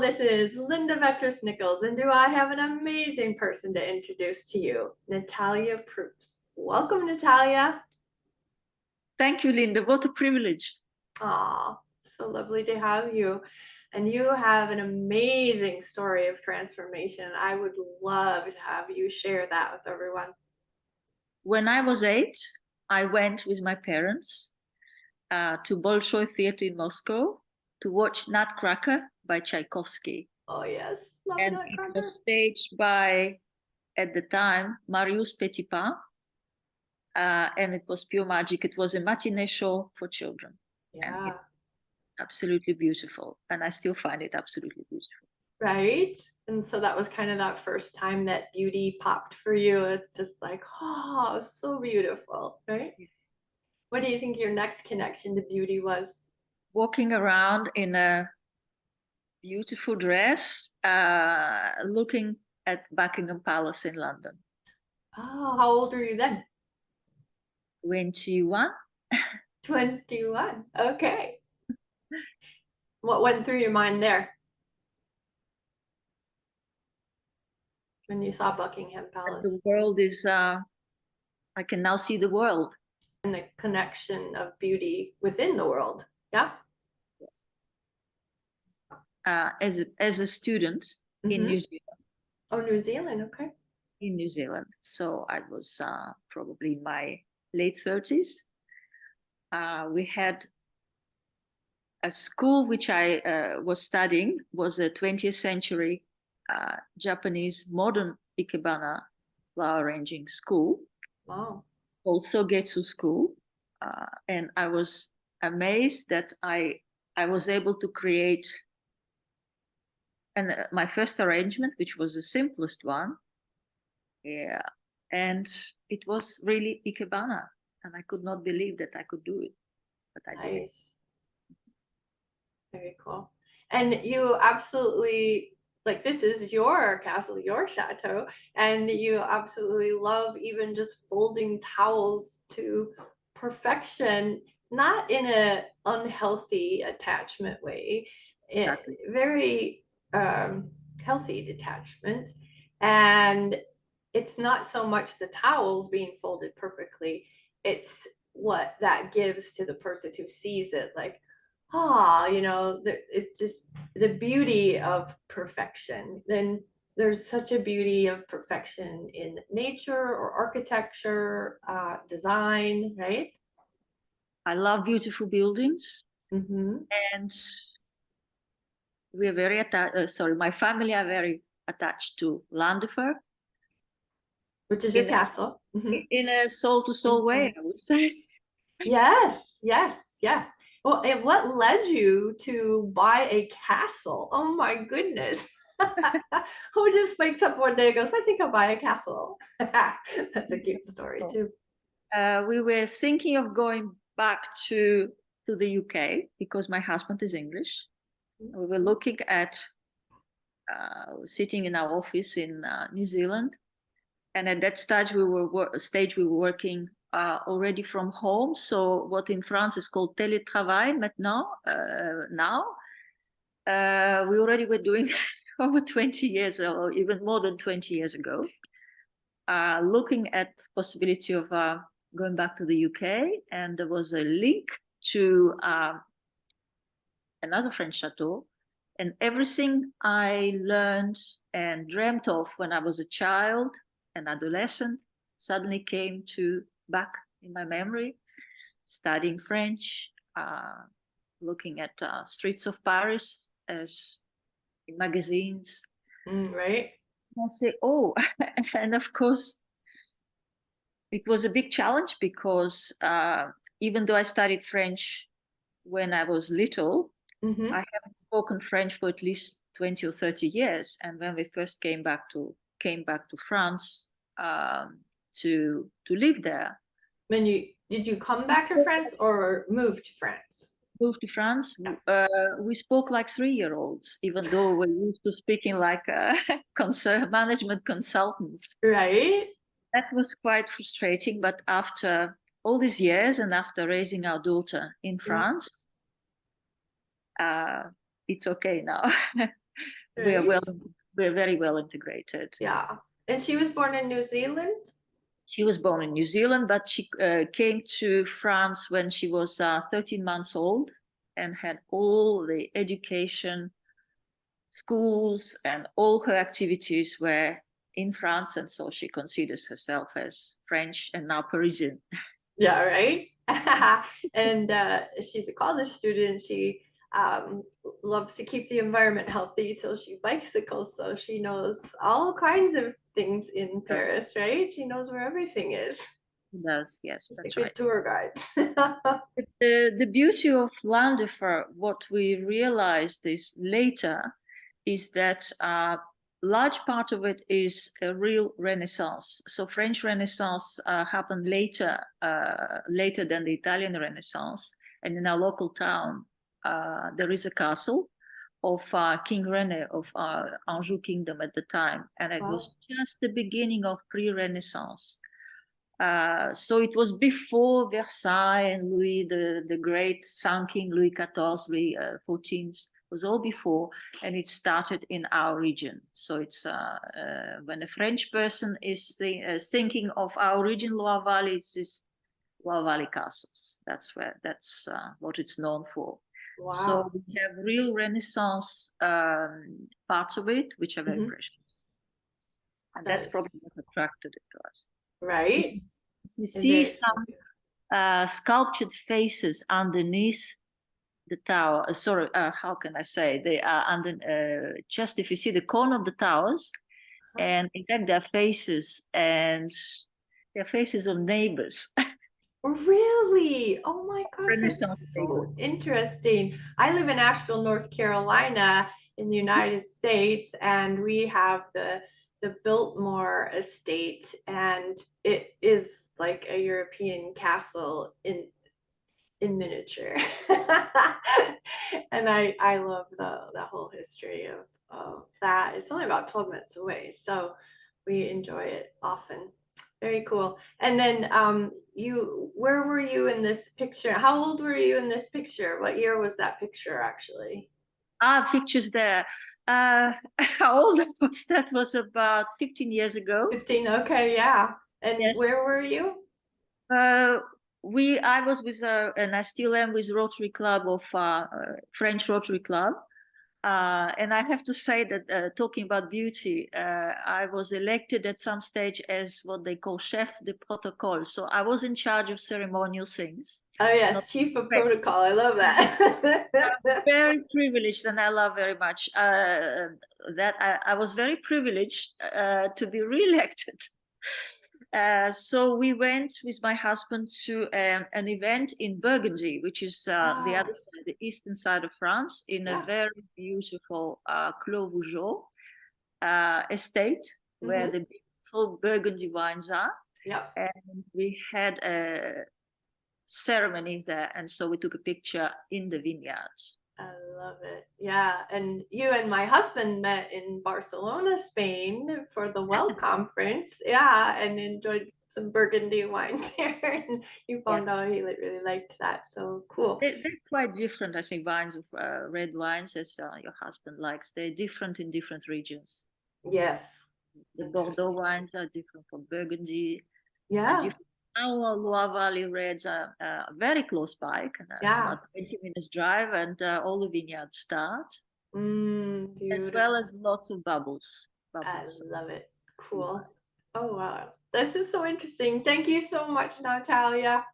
this is Linda Vettrus-Nichols, and do I have an amazing person to introduce to you, Natalia Proops. Welcome, Natalia. Thank you, Linda. What a privilege. Aw, so lovely to have you. And you have an amazing story of transformation. I would love to have you share that with everyone. When I was 8, I went with my parents to Bolshoi Theatre in Moscow to watch Nutcracker by Tchaikovsky. Oh, yes. Love And Nutcracker. it was staged by, at the time, Marius Petipa. And it was pure magic. It was a matinee show for children. Yeah. And it's absolutely beautiful. And I still find it absolutely beautiful. Right? And so that was kind of that first time that beauty popped for you. It's just like, oh, so beautiful, right? Yeah. What do you think your next connection to beauty was? Walking around in a beautiful dress, looking at Buckingham Palace in London. Oh, how old were you then? 21. 21. Okay. What went through your mind there when you saw Buckingham Palace? The world is, I can now see the world. And the connection of beauty within the world. Yeah. Yes. As a student in New Zealand. Oh, New Zealand. Okay. In New Zealand. So I was probably in my late 30s. We had a school which I was studying, was a 20th century Japanese modern Ikebana flower arranging school. Wow. Called Sogetsu school. And I was amazed that I was able to create my first arrangement, which was the simplest one. Yeah. And it was really Ikebana. And I could not believe that I could do it. But I did it. Very cool. And you absolutely, like, this is your castle, your chateau, and you absolutely love even just folding towels to perfection, not in an unhealthy attachment way, exactly. Very healthy detachment. And it's not so much the towels being folded perfectly, it's what that gives to the person who sees it, like, you know, it's just the beauty of perfection. Then there's such a beauty of perfection in nature or architecture, design, right? I love beautiful buildings. And we are very attached, my family are very attached to Landefer. Which is your castle. In a soul-to-soul way, I would say. Yes, yes, yes. Well, and what led you to buy a castle? Oh my goodness. Who just wakes up one day and goes, I think I'll buy a castle. That's a cute story too. We were thinking of going back to the UK because my husband is English. We were looking at sitting in our office in New Zealand. And at that stage, we were working already from home. So what in France is called télétravail maintenant, now. We already were doing over 20 years or even more than 20 years ago, looking at the possibility of going back to the UK. And there was a link to another French chateau. And everything I learned and dreamt of when I was a child, an adolescent, suddenly came back in my memory, studying French, looking at streets of Paris as in magazines. Right. And I say, oh, and of course, it was a big challenge because even though I studied French when I was little, I haven't spoken French for at least 20 or 30 years. And when we first came back to France to live there. Did you come back to France or move to France? Moved to France. We spoke like 3-year-olds, even though we're used to speaking like management consultants. Right. That was quite frustrating. But after all these years and after raising our daughter in France, it's okay now. we're right? we're very well integrated. Yeah. And she was born in New Zealand? She was born in New Zealand, but she came to France when she was 13 months old and had all the education, schools, and all her activities were in France. And so she considers herself as French and now Parisian. Yeah, right. And she's a college student. She loves to keep the environment healthy, so she bicycles. So she knows all kinds of things in Paris, right? She knows where everything is. She does, yes, She's a that's good right. tour guide. The beauty of Landauer, what we realized is later, is that large part of it is a real Renaissance. So French Renaissance happened later than the Italian Renaissance. And in our local town, there is a castle of King René of Anjou Kingdom at the time. And it was just the beginning of pre-Renaissance. So it was before Versailles and Louis the Great, Sun King Louis XIV, Louis XIV, was all before, and it started in our region. So it's when a French person is thinking of our region, Loire Valley, it's this Loire Valley castles. That's what it's known for. Wow. So we have real Renaissance parts of it, which are very precious, and that's probably what attracted it to us. Right. You see some sculptured faces underneath the tower. Sorry, how can I say? They are under, just if you see the corner of the towers, and in fact, they're faces, and they're faces of neighbors. Really? Oh my gosh, Renaissance that's so interesting. I live in Asheville, North Carolina in the United States, and we have the Biltmore estate, and it is like a European castle in miniature. And I love the whole history of that. It's only about 12 minutes away, so we enjoy it often. Very cool. And then where were you in this picture? How old were you in this picture? What year was that picture actually? Pictures there. How old was that? Was about 15 years ago. 15, okay, yeah. And yes. Where were you? I was with and I still am with Rotary Club of French Rotary Club. And I have to say that talking about beauty, I was elected at some stage as what they call chef de protocole. So I was in charge of ceremonial things. Oh yes, chief of protocol. I love that. Very privileged, and I love very much that I was very privileged to be re-elected. So we went with my husband to an event in Burgundy, which is the other side, the eastern side of France, in a very beautiful Clos Vougeot estate, where the beautiful Burgundy wines are. Yep. And we had a ceremony there, and so we took a picture in the vineyards. I love it. Yeah. And you and my husband met in Barcelona, Spain for the Well Conference. Yeah. And enjoyed some Burgundy wine there. And you found out he really liked that. So cool. They're quite different, I think, wines of red wines, as your husband likes. They're different in different regions. Yes. The Bordeaux wines are different from Burgundy. Yeah. Our Loire Valley reds are very close by, about 20 minutes drive, and all the vineyards start. As well as lots of bubbles. I love it. Cool. Oh, wow. This is so interesting. Thank you so much, Natalia.